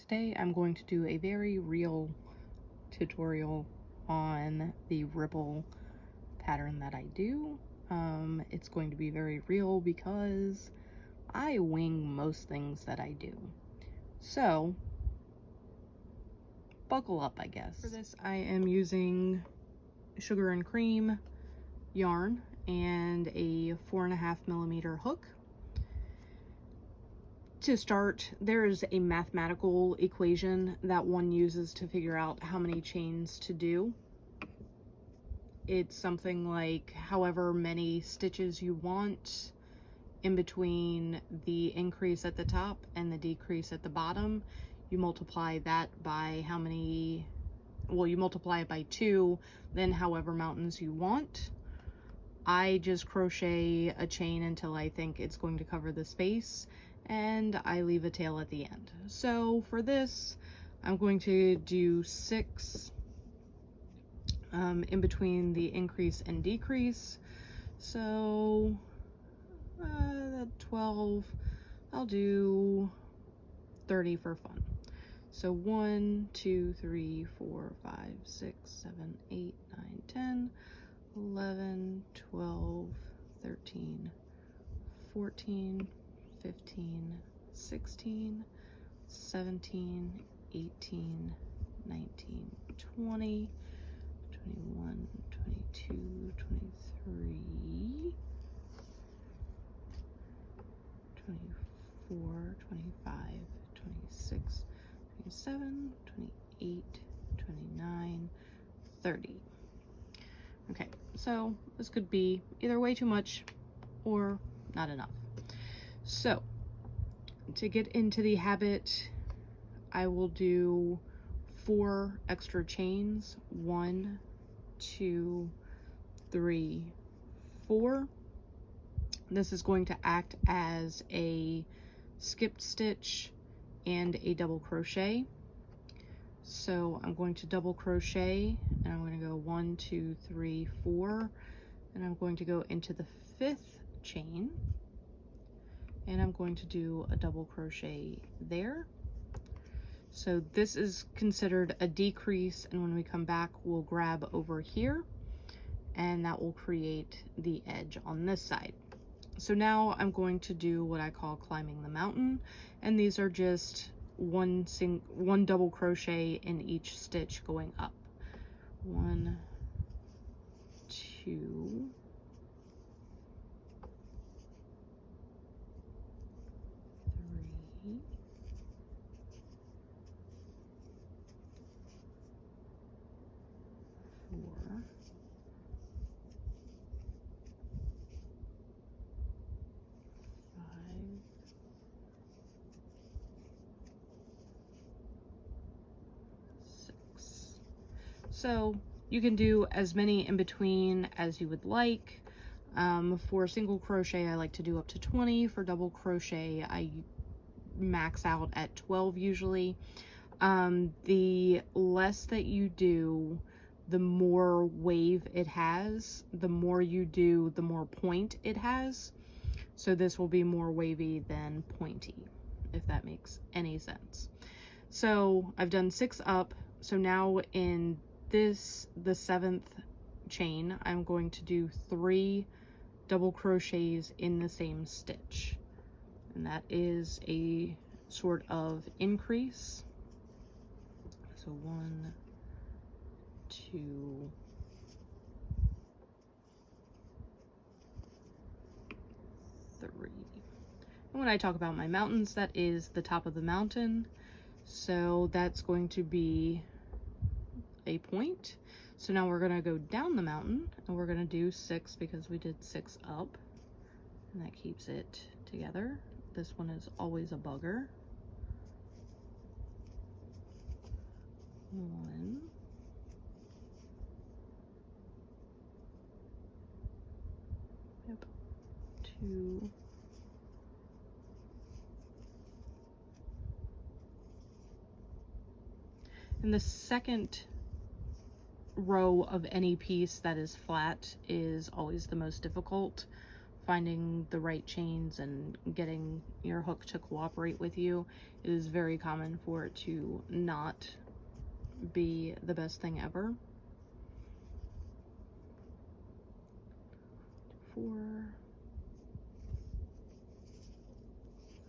Today I'm going to do a very real tutorial on the ripple pattern that I do. It's going to be very real because I wing most things that I do. So buckle up, I guess. For this I am using sugar and cream yarn and a 4.5mm hook. To start, there is a mathematical equation that one uses to figure out how many chains to do. It's something like however many stitches you want in between the increase at the top and the decrease at the bottom. You multiply that by how many, well, you multiply it by 2, then however mountains you want. I just crochet a chain until I think it's going to cover the space, and I leave a tail at the end. So for this, I'm going to do 6 in between the increase and decrease. So 12, I'll do 30 for fun. So 1, 2, 3, 4, 5, 6, 7, 8, 9, 10, 11, 12, 13, 14, 15, 16, 17, 18, 19, 20, 21, 22, 23, 24, 25, 26, 27, 28, 29, 30. Okay, so this could be either way too much or not enough. So to get into the habit, I will do 4 extra chains. 1, 2, 3, 4. This is going to act as a skipped stitch and a double crochet. So I'm going to double crochet and I'm going to go 1, 2, 3, 4, and I'm going to go into the 5th chain and I'm going to do a double crochet there. So this is considered a decrease, and when we come back we'll grab over here and that will create the edge on this side. So now I'm going to do what I call climbing the mountain, and these are just one double crochet in each stitch going up. 1, 2, 3, 4, 5, 6. So you can do as many in between as you would like. For single crochet, I like to do up to 20. For double crochet, I max out at 12 usually. The less that you do, the more wave it has. The more you do, the more point it has. So this will be more wavy than pointy, if that makes any sense. So I've done 6 up. So now in this, the 7th chain, I'm going to do 3 double crochets in the same stitch, and that is a sort of increase. So 1, 2, 3. And when I talk about my mountains, that is the top of the mountain. So that's going to be a point. So now we're going to go down the mountain and we're going to do 6 because we did 6 up, and that keeps it together. This one is always a bugger. 1, 2, 3. And the second row of any piece that is flat is always the most difficult finding the right chains and getting your hook to cooperate with you, it is very common for it to not be the best thing ever. 4,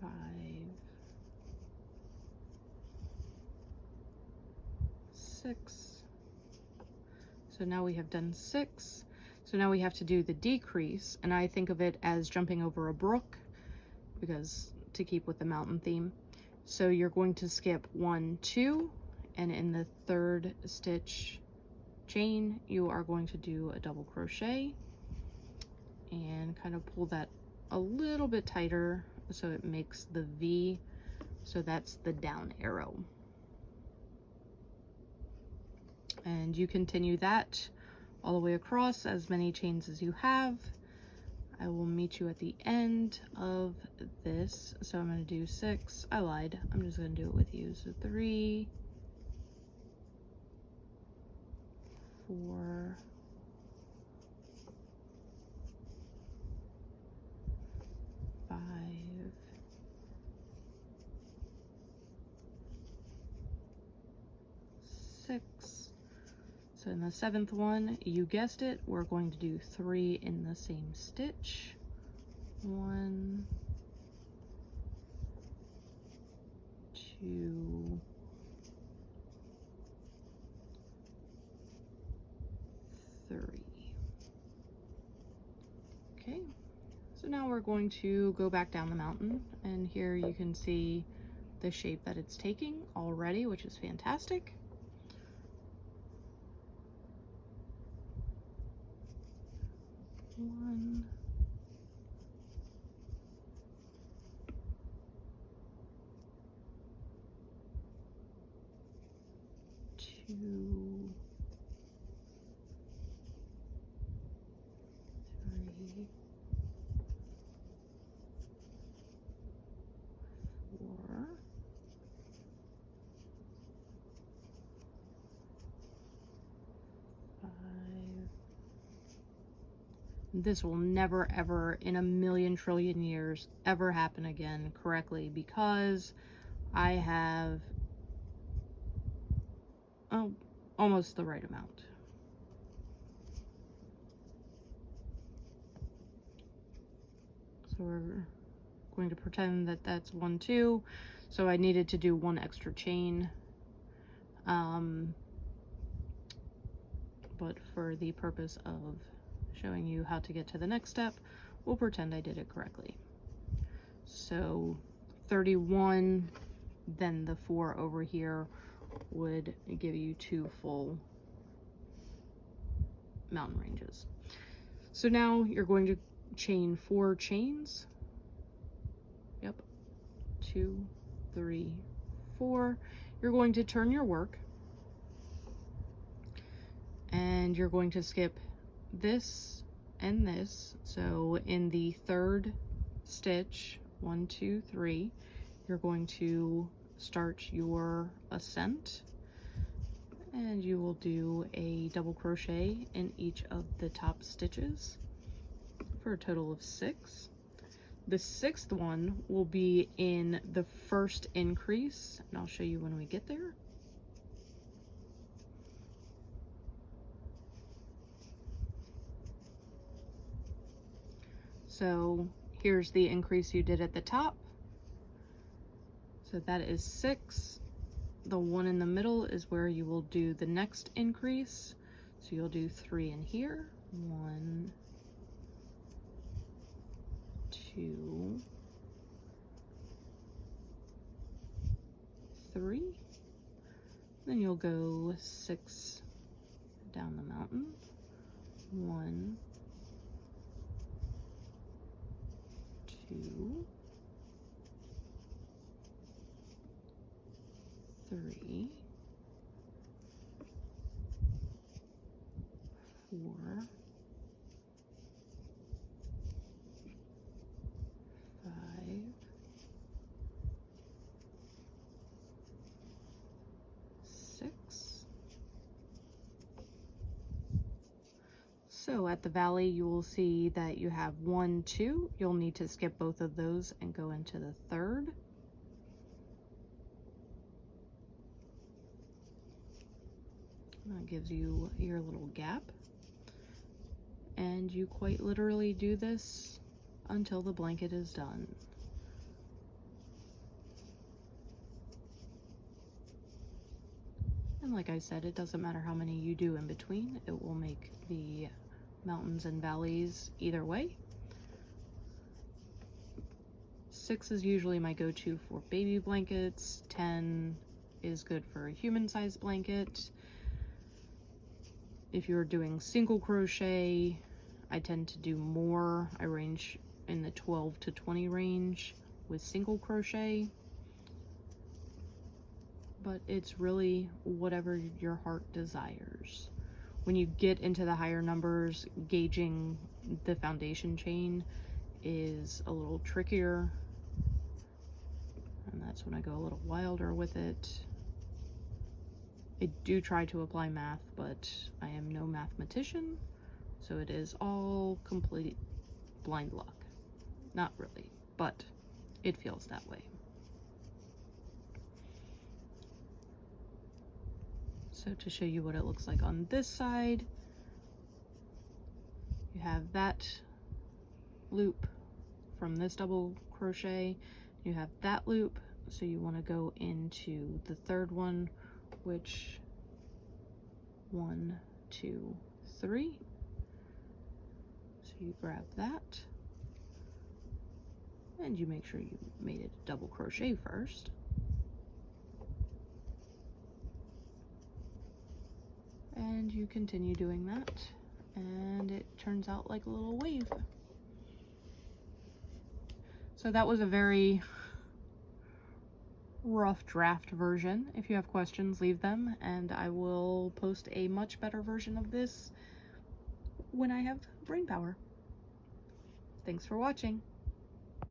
5, 6. So now we have done 6. So now we have to do the decrease, and I think of it as jumping over a brook, because to keep with the mountain theme. So you're going to skip 1, 2, and in the 3rd stitch chain, you are going to do a double crochet and kind of pull that a little bit tighter so it makes the V. So that's the down arrow. And you continue that all the way across, as many chains as you have. I will meet you at the end of this. So I'm going to do 6. I lied. I'm just going to do it with you. So 3, 4, 5, 6. So in the 7th one, you guessed it, we're going to do 3 in the same stitch. 1, 2, 3. Okay, so now we're going to go back down the mountain, and here you can see the shape that it's taking already, which is fantastic. One, 2, 3, 4, 5. This will never ever in a million trillion years ever happen again correctly, because I have almost the right amount. So we're going to pretend that that's 1, 2. So I needed to do 1 extra chain. But for the purpose of showing you how to get to the next step, we'll pretend I did it correctly. So 31, then the 4 over here would give you 2 full mountain ranges. So now you're going to chain 4 chains. Yep, 2, 3, 4. You're going to turn your work, and you're going to skip this and this. So in the 3rd stitch, 1, 2, 3, you're going to start your ascent, and you will do a double crochet in each of the top stitches for a total of 6. The 6th one will be in the 1st increase, and I'll show you when we get there. So here's the increase you did at the top. So that is 6. The one in the middle is where you will do the next increase. So you'll do 3 in here. 1, 2, 3. Then you'll go 6 down the mountain. 1, 2, 3, 4, 5, 6, So at the valley, you will see that you have 1, 2. You'll need to skip both of those and go into the third. That gives you your little gap. And you quite literally do this until the blanket is done. And like I said, it doesn't matter how many you do in between, it will make the mountains and valleys either way. 6 is usually my go-to for baby blankets. 10 is good for a human-sized blanket. If you're doing single crochet, I tend to do more. I range in the 12 to 20 range with single crochet. But it's really whatever your heart desires. When you get into the higher numbers, gauging the foundation chain is a little trickier. And that's when I go a little wilder with it. I do try to apply math, but I am no mathematician, so it is all complete blind luck. Not really, but it feels that way. So to show you what it looks like on this side, you have that loop from this double crochet, you have that loop, so you want to go into the third one, which 1, 2, 3. So you grab that and you make sure you made it double crochet first. And you continue doing that, and it turns out like a little wave. So that was a very rough draft version. If you have questions, leave them, and I will post a much better version of this when I have brain power. Thanks for watching.